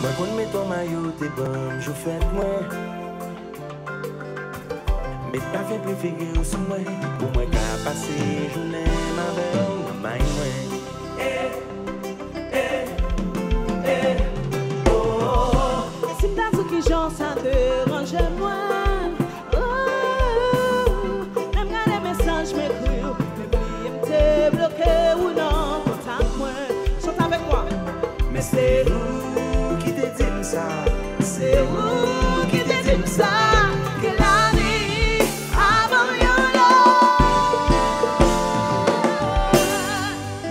Moi qu'on met ton maillot, t'es bon, je fais moi. Mais pas fait préféré aussi moi. Pour moi qu'à passer journée ma belle, ma moi. Si m'as dit que j'en ça dérange moi. Même quand les messages m'écrivent, m'oublier m'te bloqué ou non, contact moi, chante avec moi. Mais c'est vous qui te dit ça. C'est vous qui te dit ça. Que la vie avant y'en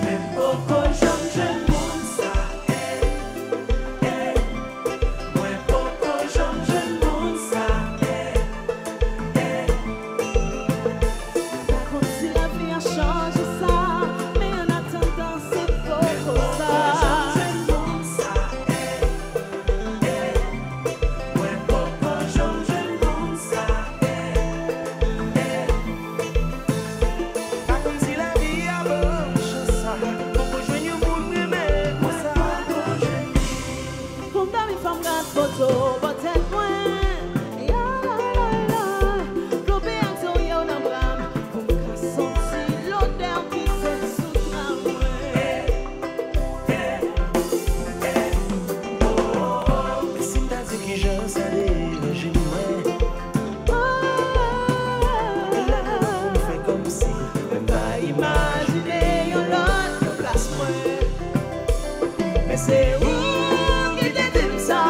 Mais pourquoi je monde ça? Moi pourquoi je monde ça? Par contre, si la vie a changé ça, mais en attendant, c'est pour ça. Photo, but tell when, go back to your number. Come see low down, qui se soutient. Mais si t'as dit que je savais, je là, on fait comme si, même pas Imaginez une autre place, moi. Mais c'est où qui t'aime ça?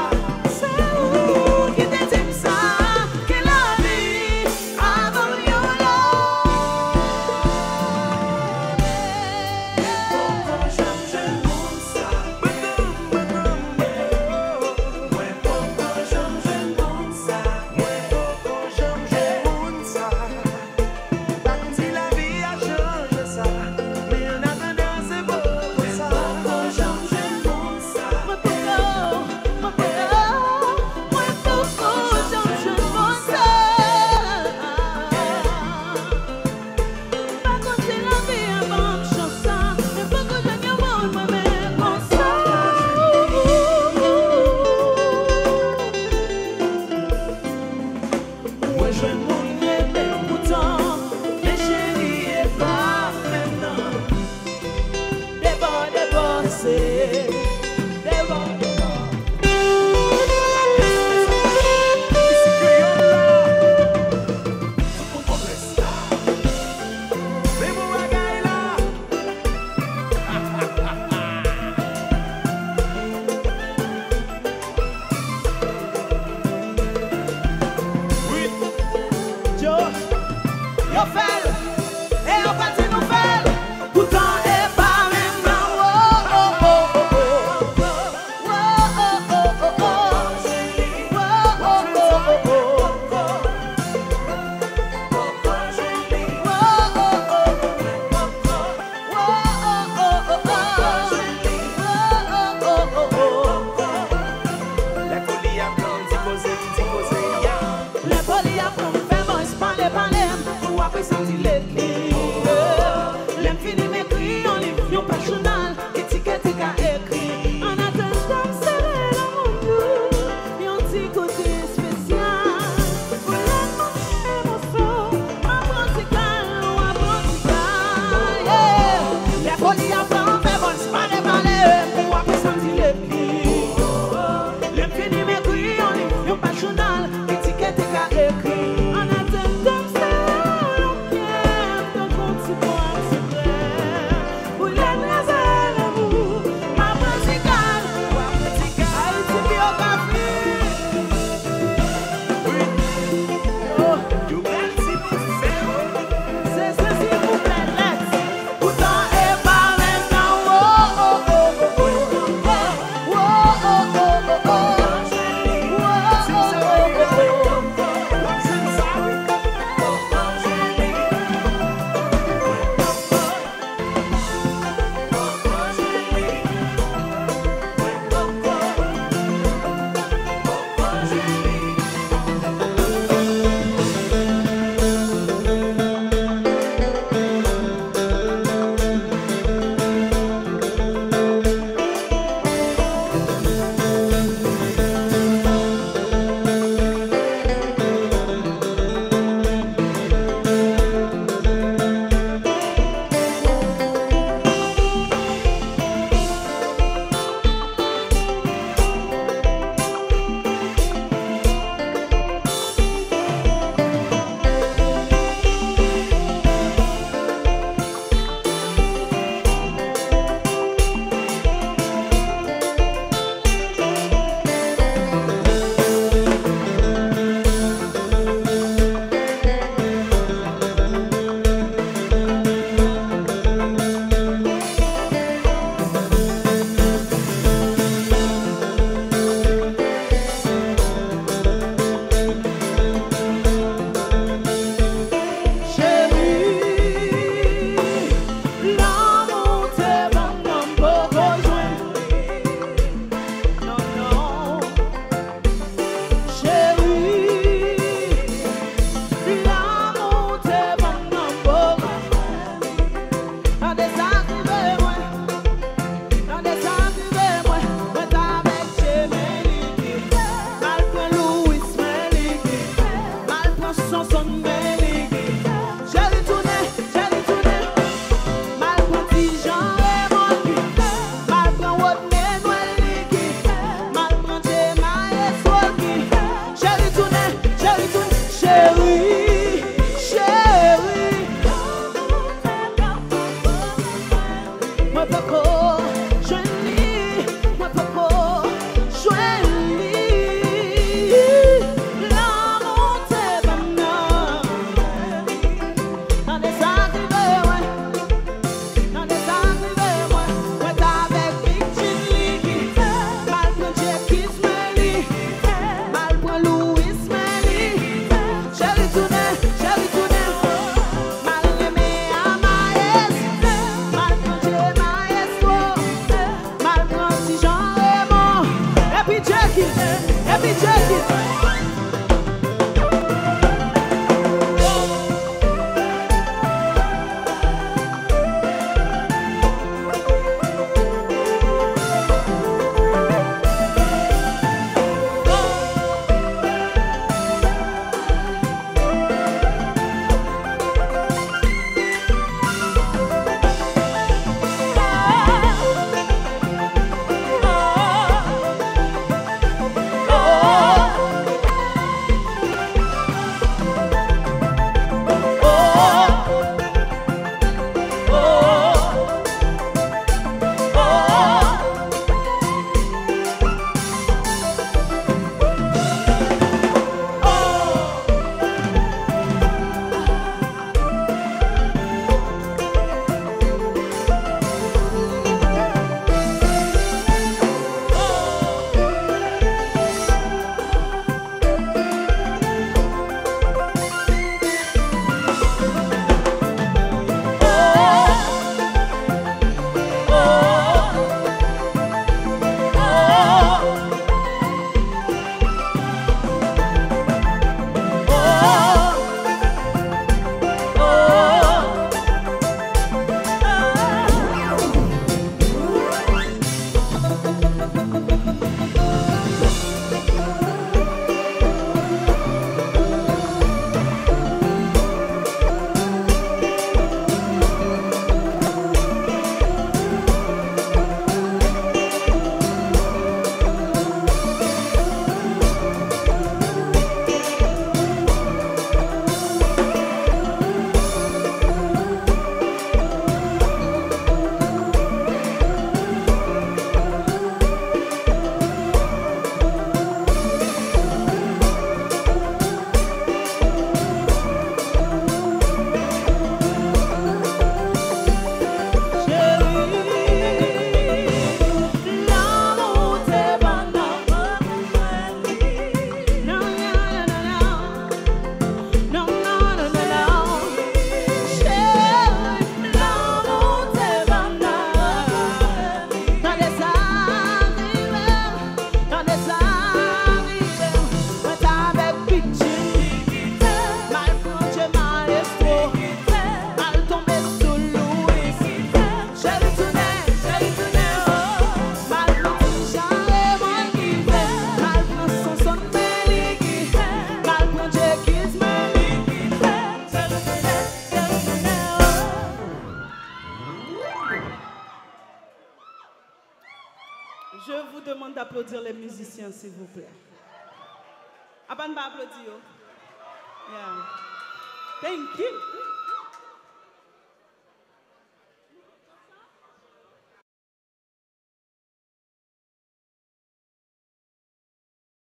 Journal, étiquette et écrit. En attendant ça, every jerky. Je vous demande d'applaudir les musiciens, s'il vous plaît. Après, on va applaudir. Yeah. Thank you.